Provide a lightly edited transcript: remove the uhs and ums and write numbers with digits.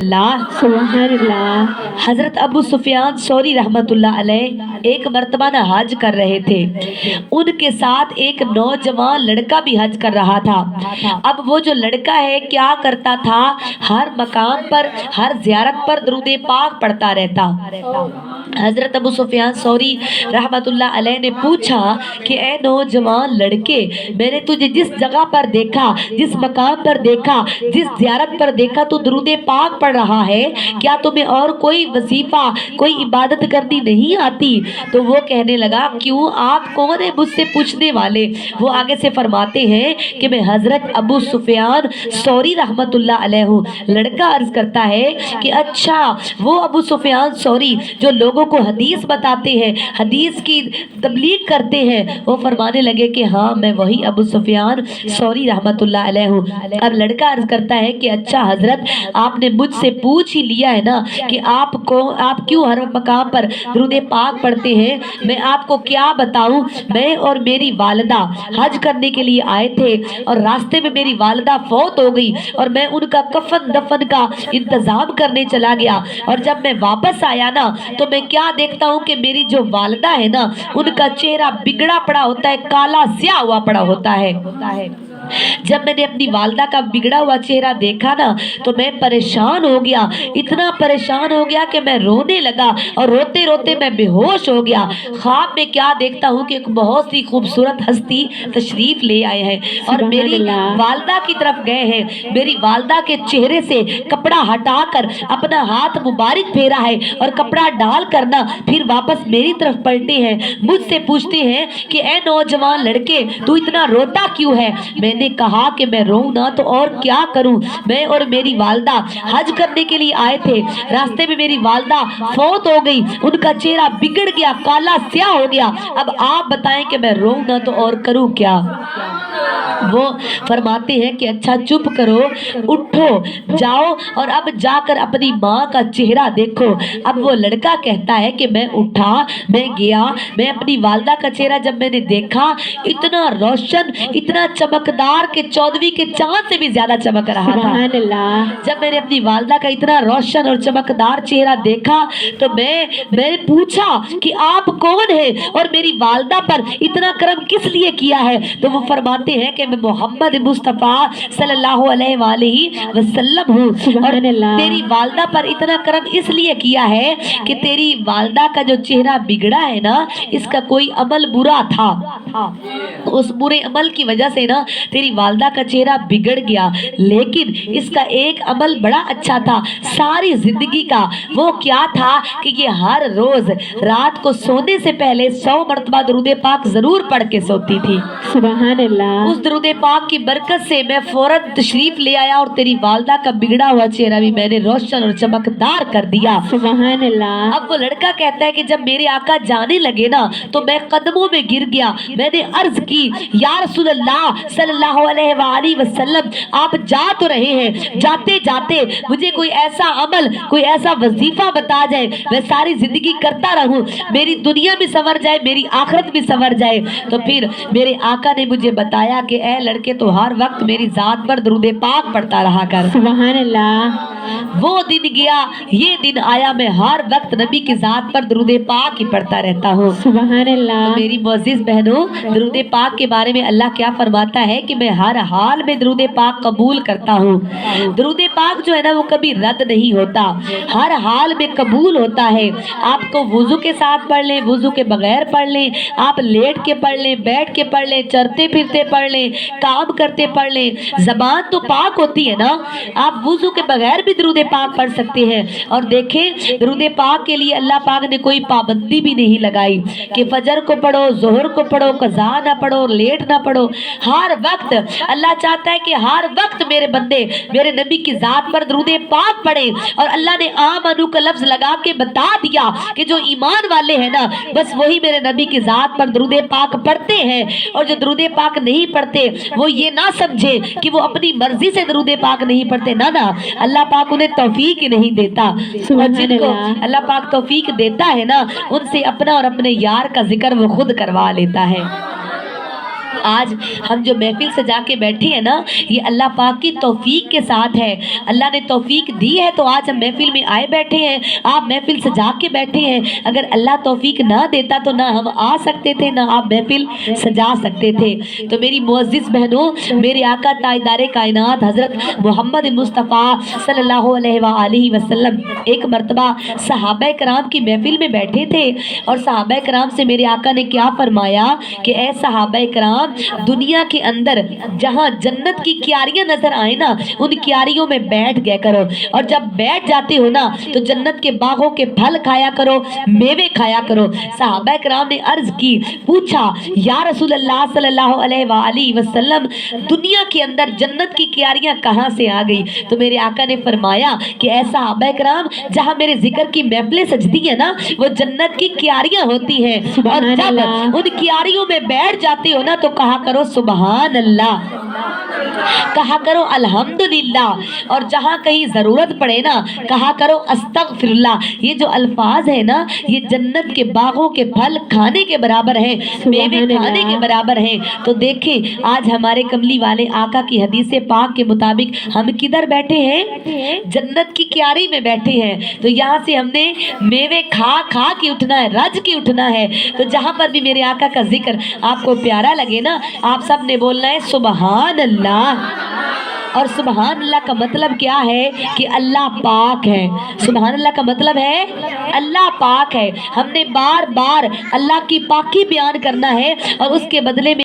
اللہ سبحان اللہ۔ حضرت ابو سفیان ثوری رحمت اللہ علیہ ایک مرتبہ نہ حج کر رہے تھے، ان کے ساتھ ایک نوجوان لڑکا بھی حج کر رہا تھا۔ اب وہ جو لڑکا ہے کیا کرتا تھا، ہر مقام پر ہر زیارت پر درود پاک پڑھتا رہتا۔ حضرت ابو سفیان ثوری رحمت اللہ علیہ نے پوچھا کہ اے نوجوان لڑکے، میں نے تجھے جس جگہ پر دیکھا، جس مقام پر دیکھا، جس زیارت پر دیکھا تو درود پاک پڑھ رہا ہے، کیا تمہیں اور کوئی وظیفہ کوئی عبادت کرنی نہیں آتی؟ تو وہ کہنے لگا کیوں، آپ کون ہیں مجھ سے پوچھنے والے؟ وہ آگے سے فرماتے ہیں کہ میں حضرت ابو سفیان ثوری رحمت اللہ علیہ ہوں۔ لڑکا عرض کرتا ہے کہ اچھا وہ ابو سفیان ثوری جو لوگوں کو حدیث بتاتے ہیں، حدیث کی تبلیغ کرتے ہیں؟ وہ فرمانے لگے کہ ہاں میں وہی ابو سفیان ثوری رحمت اللہ علیہ ہوں۔ اب لڑکا عرض کرتا ہے کہ اچھا حضرت آپ نے مجھ سے پوچھ ہی لیا ہے نا کہ آپ کیوں ہر مقام پر درود پاک پڑھتے ہیں، میں آپ کو کیا بتاؤں؟ میں اور میری والدہ حج کرنے کے لیے آئے تھے اور راستے میں میری والدہ فوت ہو گئی اور میں ان کا کفن دفن کا انتظام کرنے چلا گیا، اور جب میں واپس آیا نا تو میں کیا دیکھتا ہوں کہ میری جو والدہ ہے نا ان کا چہرہ بگڑا پڑا ہوتا ہے، کالا سیاہ ہوا پڑا ہوتا ہے۔ جب میں نے اپنی والدہ کا بگڑا ہوا چہرہ دیکھا نا تو میں پریشان ہو گیا، اتنا پریشان ہو گیا کہ میں رونے لگا اور روتے روتے میں بے ہوش ہو گیا۔ خواب میں کیا دیکھتا ہوں کہ ایک بہت سی خوبصورت ہستی تشریف لے آئے ہیں اور میری والدہ کی طرف گئے ہیں، میری والدہ کے چہرے سے کپڑا ہٹا کر اپنا ہاتھ مبارک پھیرا ہے اور کپڑا ڈال کر نا پھر واپس میری طرف پلٹے ہیں، مجھ سے پوچھتے ہیں کہ اے نوجوان لڑکے تو اتنا روتا کیوں ہے؟ میں نے کہا کہ میں روؤں نہ تو اور کیا کروں، میں اور میری والدہ حج کرنے کے لیے آئے تھے، راستے میں میری والدہ فوت ہو گئی، ان کا چہرہ بگڑ گیا، کالا سیاہ ہو گیا، اب آپ بتائیں کہ میں روؤں نہ تو اور کروں کیا؟ وہ فرماتے ہیں کہ اچھا چپ کرو، اٹھو جاؤ اور اب جا کر اپنی ماں کا چہرہ دیکھو۔ اب وہ لڑکا کہتا ہے کہ میں اٹھا، میں گیا، میں اپنی والدہ کا چہرہ جب میں نے دیکھا اتنا روشن، اتنا چمکدار کہ 14ویں کے چاند سے بھی زیادہ چمک رہا تھا۔ سبحان اللہ۔ جب میں نے اپنی والدہ کا اتنا روشن اور چمکدار چہرہ دیکھا تو میں نے پوچھا کہ آپ کون ہیں اور میری والدہ پر اتنا کرم کس لیے کیا ہے؟ تو وہ فرماتے ہیں کہ میں محمد مصطفیٰ صلی اللہ علیہ وآلہ وسلم ہوں، اور تیری والدہ پر اتنا کرم اس لیے کیا ہے کہ تیری والدہ کا جو چہرہ بگڑا ہے نا اس کا کوئی عمل برا تھا، اس برے عمل کی وجہ سے نا تیری والدہ کا چہرہ بگڑ گیا، لیکن اس کا ایک عمل بڑا اچھا تھا ساری زندگی کا۔ وہ کیا تھا کہ یہ ہر روز رات کو سونے سے پہلے 100 مرتبہ درود پاک ضرور پڑھ کے سوتی تھی۔ سبحان اللہ۔ اس درود پاک کی برکت سے میں فوراً تشریف لے آیا اور تیری والدہ کا بگڑا ہوا چہرہ بھی میں نے روشن اور چمکدار کر دیا۔ سبحان اللہ۔ اب وہ لڑکا کہتا ہے کہ جب میرے آقا جانے لگے نا تو میں قدموں میں گر گیا، میں نے عرض کی یا رسول اللہ صلی اللہ علیہ وآلہ وسلم آپ جا تو رہے ہیں، جاتے جاتے مجھے کوئی ایسا عمل کوئی ایسا وظیفہ بتا جائے میں ساری زندگی کرتا رہوں، میری دنیا بھی سنور جائے میری آخرت بھی سنور جائے۔ تو پھر میرے آقا نے مجھے بتایا کہ اے لڑکے تو ہر وقت میری ذات پر درود پاک پڑھتا رہا کر۔ سبحان اللہ۔ وہ دن گیا یہ دن آیا، میں ہر وقت نبی کی ذات پر درود پاک ہی پڑھتا رہتا ہوں۔ سبحان اللہ۔ تو میری معزز بہنوں، درود پاک کے بارے میں اللہ کیا فرماتا ہے کہ میں ہر حال میں درود پاک قبول کرتا ہوں۔ درود پاک جو ہے نا وہ کبھی رد نہیں ہوتا، ہر حال میں قبول ہوتا ہے۔ آپ کو وضو کے ساتھ پڑھ لیں، وضو کے بغیر پڑھ لیں، آپ لیٹ کے پڑھ لیں، بیٹھ کے پڑھ لیں، چلتے پھرتے پڑھ لیں، کام کرتے پڑھ لیں، زبان تو پاک ہوتی ہے نا، آپ وضو کے بغیر بھی درود پاک پڑھ سکتے ہیں۔ اور دیکھیں درود پاک کے لیے اللہ پاک نے کوئی پابندی بھی نہیں لگائی کہ فجر کو پڑھو، ظہر کو پڑھو، قضا نہ پڑھو، لیٹ نہ پڑھو، ہر وقت اللہ چاہتا ہے کہ ہر وقت میرے بندے میرے نبی کی ذات پر درود پاک پڑھیں۔ اور اللہ نے آمنو کا لفظ لگا کے بتا دیا کہ جو ایمان والے ہیں نا بس وہی میرے نبی کی ذات پر درود پاک پڑھتے ہیں، اور جو درود پاک نہیں پڑھتے وہ یہ نہ سمجھے کہ وہ اپنی مرضی سے درود پاک نہیں پڑھتے، نہ اللہ پاک انہیں توفیق ہی نہیں دیتا، اور جن کو اللہ پاک توفیق دیتا ہے نا ان سے اپنا اور اپنے یار کا ذکر وہ خود کروا لیتا ہے۔ آج ہم جو محفل سجا کے بیٹھے ہیں نا یہ اللہ پاک کی توفیق کے ساتھ ہے. اللہ نے توفیق دی ہے تو آج ہم محفل میں آئے بیٹھے ہیں, آپ محفل سجا کے بیٹھے ہیں. اگر اللہ توفیق نہ دیتا تو نہ ہم آ سکتے تھے نہ آپ محفل سجا سکتے تھے. تو میری معزز بہنوں, میرے آقا تاجدار کائنات حضرت محمد مصطفیٰ صلی اللہ علیہ وآلہ وسلم ایک مرتبہ صحابہ کرام کی محفل میں بیٹھے تھے اور صحابہ کرام سے میرے آقا نے کیا فرمایا کہ اے صحابہ کرام, دنیا کے اندر جہاں جنت کی کیاریاں نظر آئے نا ان کیاریوں میں بیٹھ گیا کرو, اور جب بیٹھ جاتے ہو نا تو جنت کے باغوں کے پھل کھایا کرو, میوے کھایا کرو. صحابہ کرام نے عرض کی, پوچھا یا رسول اللہ صلی اللہ علیہ وآلہ وسلم دنیا کے اندر جنت کی کیاریاں کہاں سے آ گئی؟ تو میرے آقا نے فرمایا کہ اے صحابہ کرام, جہاں میرے ذکر کی محفلیں سجتی ہیں نا وہ جنت کی کیاریاں ہوتی ہیں, اور جب ان کیاریوں میں بیٹھ جاتے ہو نا تو کہا کرو سبحان اللہ, کہا کرو الحمدللہ, اور جہاں کہیں ضرورت پڑے نا کہا کرو استغفر اللہ. یہ جو الفاظ ہے نا یہ جنت کے باغوں کے پھل کھانے کے برابر ہیں, میوے کھانے کے برابر ہیں. تو دیکھیں آج ہمارے کملی والے آقا کی حدیث پاک کے مطابق ہم کدھر بیٹھے ہیں؟ جنت کی کیاری میں بیٹھے ہیں. تو یہاں سے ہم نے میوے کھا کھا کے اٹھنا ہے, رج کے اٹھنا ہے. تو جہاں پر بھی میرے آقا کا ذکر آپ کو پیارا لگے نا آپ سب نے بولنا ہے سبحان اللہ. اور سبحان اللہ کا مطلب کیا ہے کہ اللہ پاک ہے. سبحان اللہ کا مطلب ہے اللہ پاک ہے. ہم نے بار بار اللہ کی پاکی بیان کرنا ہے اور اس کے بدلے میں